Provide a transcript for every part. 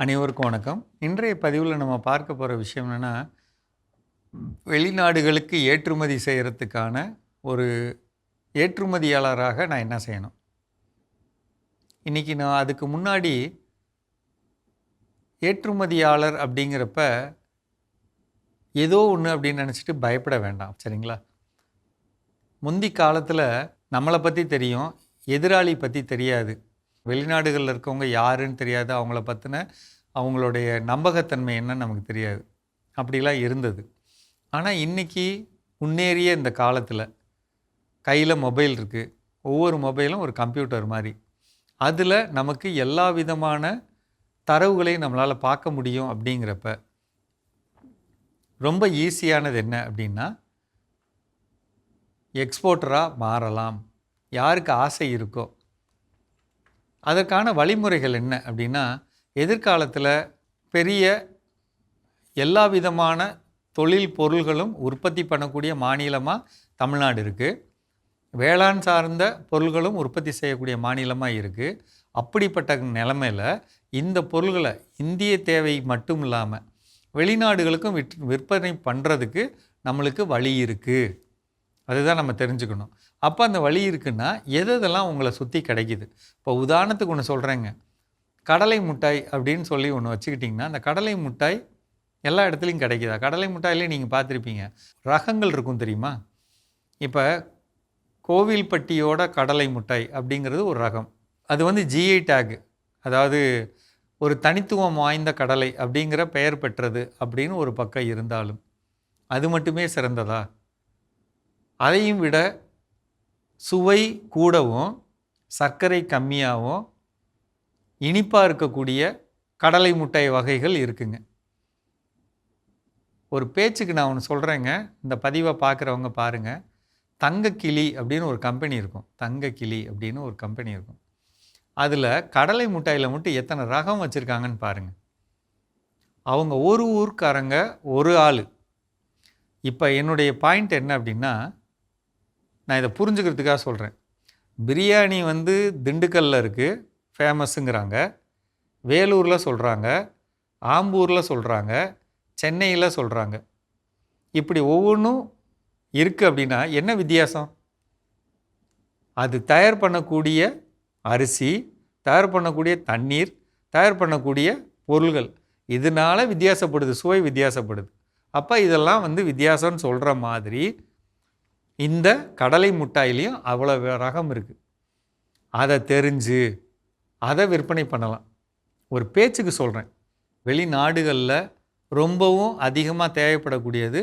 அனைவருக்கும் வணக்கம். இன்றைய பதிவில் நம்ம பார்க்க போகிற விஷயம் என்னென்னா, வெளிநாடுகளுக்கு ஏற்றுமதி செய்கிறதுக்கான ஒரு ஏற்றுமதியாளராக நான் என்ன செய்யணும்? இன்றைக்கி நான் அதுக்கு முன்னாடி ஏற்றுமதியாளர் அப்படிங்கிறப்ப ஏதோ ஒன்று அப்படின்னு நினச்சிட்டு பயப்பட வேண்டாம், சரிங்களா? முந்தி காலத்தில் நம்மளை பற்றி தெரியும், எதிராளி பற்றி தெரியாது. வெளிநாடுகளில் இருக்கவங்க யாருன்னு தெரியாது, அவங்கள பற்றின அவங்களுடைய நம்பகத்தன்மை என்னன்னு நமக்கு தெரியாது. அப்படிலாம் இருந்தது. ஆனால் இன்றைக்கி முன்னேறிய இந்த காலத்தில் கையில் மொபைல் இருக்குது. ஒவ்வொரு மொபைலும் ஒரு கம்ப்யூட்டர் மாதிரி. அதில் நமக்கு எல்லா விதமான தரவுகளையும் நம்மளால் பார்க்க முடியும். அப்படிங்கிறப்ப ரொம்ப ஈஸியானது என்ன அப்படின்னா, எக்ஸ்போர்ட்டராக மாறலாம். யாருக்கு ஆசை இருக்கோ அதற்கான வழிமுறைகள் என்ன அப்படின்னா, எதிர்காலத்தில் பெரிய எல்லா விதமான தொழில் பொருள்களும் உற்பத்தி பண்ணக்கூடிய மாநிலமாக தமிழ்நாடு இருக்குது. வேளாண் சார்ந்த பொருள்களும் உற்பத்தி செய்யக்கூடிய மாநிலமாக இருக்குது. அப்படிப்பட்ட நிலைமையில் இந்த பொருள்களை இந்திய தேவை மட்டும் இல்லாமல் வெளிநாடுகளுக்கும் விற்பனை பண்ணுறதுக்கு நம்மளுக்கு வழி இருக்குது. அதுதான் நம்ம தெரிஞ்சுக்கணும். அப்போ அந்த வழி இருக்குன்னா எதெல்லாம் உங்களை சுற்றி கிடைக்கிது? இப்போ உதாரணத்துக்கு ஒன்று சொல்கிறேங்க. கடலை மிட்டாய் அப்படின்னு சொல்லி ஒன்று வச்சுக்கிட்டிங்கன்னா, அந்த கடலை மிட்டாய் எல்லா இடத்துலையும் கிடைக்குதா? கடலை மிட்டாயிலே நீங்கள் பார்த்துருப்பீங்க, ரகங்கள் இருக்கும் தெரியுமா? இப்போ கோவில்பட்டியோட கடலை மிட்டாய் அப்படிங்கிறது ஒரு ரகம். அது ஜிஐ டேக், அதாவது ஒரு தனித்துவம் வாய்ந்த கடலை அப்படிங்கிற பெயர் பெற்றது அப்படின்னு ஒரு பக்கம் இருந்தாலும் அது மட்டுமே சிறந்ததா? அதையும் விட சுவை கூடவும் சர்க்கரை கம்மியாகவும் இனிப்பாக இருக்கக்கூடிய கடலை மிட்டாய் வகைகள் இருக்குங்க. ஒரு பேச்சுக்கு நான் ஒன்று சொல்கிறேங்க, இந்த பதிவை பார்க்குறவங்க பாருங்கள். தங்கக்கிளி அப்படின்னு ஒரு கம்பெனி இருக்கும். தங்கக்கிளி அப்படின்னு ஒரு கம்பெனி இருக்கும். அதில் கடலை மிட்டாயில் மட்டும் எத்தனை ரகம் வச்சுருக்காங்கன்னு பாருங்கள். அவங்க ஒரு ஊர்க்காரங்க ஒரு ஆள். இப்போ என்னுடைய பாயிண்ட் என்ன அப்படின்னா, நான் இதை புரிஞ்சுக்கிறதுக்காக சொல்கிறேன். பிரியாணி திண்டுக்கல்லில் இருக்குது, ஃபேமஸுங்கிறாங்க. வேலூரில் சொல்கிறாங்க, ஆம்பூரில் சொல்கிறாங்க, சென்னையில் சொல்கிறாங்க. இப்படி ஒவ்வொன்றும் இருக்குது அப்படின்னா என்ன வித்தியாசம்? அது தயார் பண்ணக்கூடிய அரிசி, தயார் பண்ணக்கூடிய தண்ணீர், தயார் பண்ணக்கூடிய பொருள்கள், இதனால் வித்தியாசப்படுது, சுவை வித்தியாசப்படுது. அப்போ இதெல்லாம் வித்தியாசம்னு சொல்கிற மாதிரி இந்த கடலை மிட்டாயிலையும் அவ்வளோ ரகம் இருக்குது. அதை தெரிஞ்சு அதை விற்பனை பண்ணலாம். ஒரு பேச்சுக்கு சொல்கிறேன். வெளிநாடுகளில் ரொம்பவும் அதிகமாக தேவைப்படக்கூடியது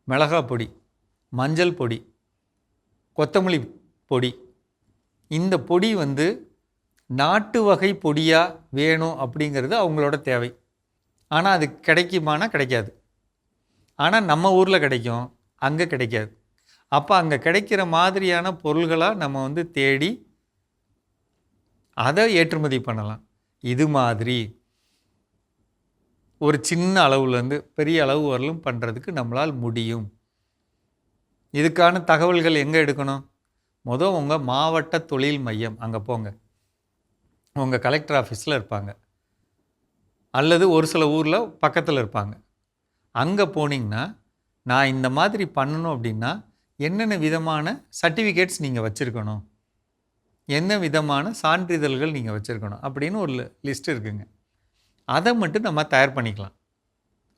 மிளகாய் பொடி, மஞ்சள் பொடி, கொத்தமல்லி பொடி. இந்த பொடி நாட்டு வகை பொடியாக வேணும் அப்படிங்கிறது அவங்களோட தேவை. ஆனால் அது கிடைக்குமானா கிடைக்காது. ஆனால் நம்ம ஊரில் கிடைக்கும், அங்கே கிடைக்காது. அப்போ அங்கே கிடைக்கிற மாதிரியான பொருள்களாக நம்ம தேடி அதை ஏற்றுமதி பண்ணலாம். இது மாதிரி ஒரு சின்ன அளவுலேருந்து பெரிய அளவு வரலும் பண்ணுறதுக்கு நம்மளால் முடியும். இதுக்கான தகவல்கள் எங்கே எடுக்கணும்? உங்கள் மாவட்ட தொழில் மையம் அங்கே போங்க. உங்கள் கலெக்டர் ஆஃபீஸில் இருப்பாங்க, அல்லது ஒரு சில ஊரில் பக்கத்தில் இருப்பாங்க. அங்கே போனீங்கன்னா, நான் இந்த மாதிரி பண்ணணும் அப்படின்னா என்னென்ன விதமான சர்டிஃபிகேட்ஸ் நீங்கள் வச்சுருக்கணும், என்ன விதமான சான்றிதழ்கள் நீங்கள் வச்சுருக்கணும் அப்படின்னு ஒரு லிஸ்ட் இருக்குங்க. அதை மட்டும் நம்ம தயார் பண்ணிக்கலாம்.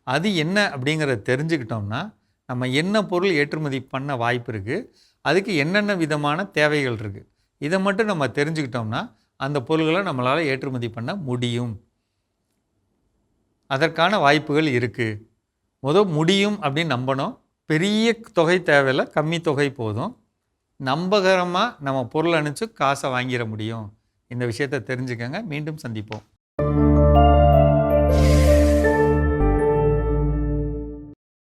அது என்ன அப்படிங்கிறத தெரிஞ்சுக்கிட்டோம்னா நம்ம என்ன பொருள் ஏற்றுமதி பண்ண வாய்ப்பு இருக்குது, அதுக்கு என்னென்ன விதமான தேவைகள் இருக்குது, இதை மட்டும் நம்ம தெரிஞ்சுக்கிட்டோம்னா அந்த பொருள்களை நம்மளால் ஏற்றுமதி பண்ண முடியும். அதற்கான வாய்ப்புகள் இருக்குது. முடியும் அப்படின்னு நம்பணும். பெரிய தொகை தேவையில்லை, கம்மி தொகை போதும். நம்பகரமாக நம்ம பொருள் அனுப்பிச்சு காசை வாங்கிட முடியும். இந்த விஷயத்தை தெரிஞ்சுக்கங்க. மீண்டும் சந்திப்போம்.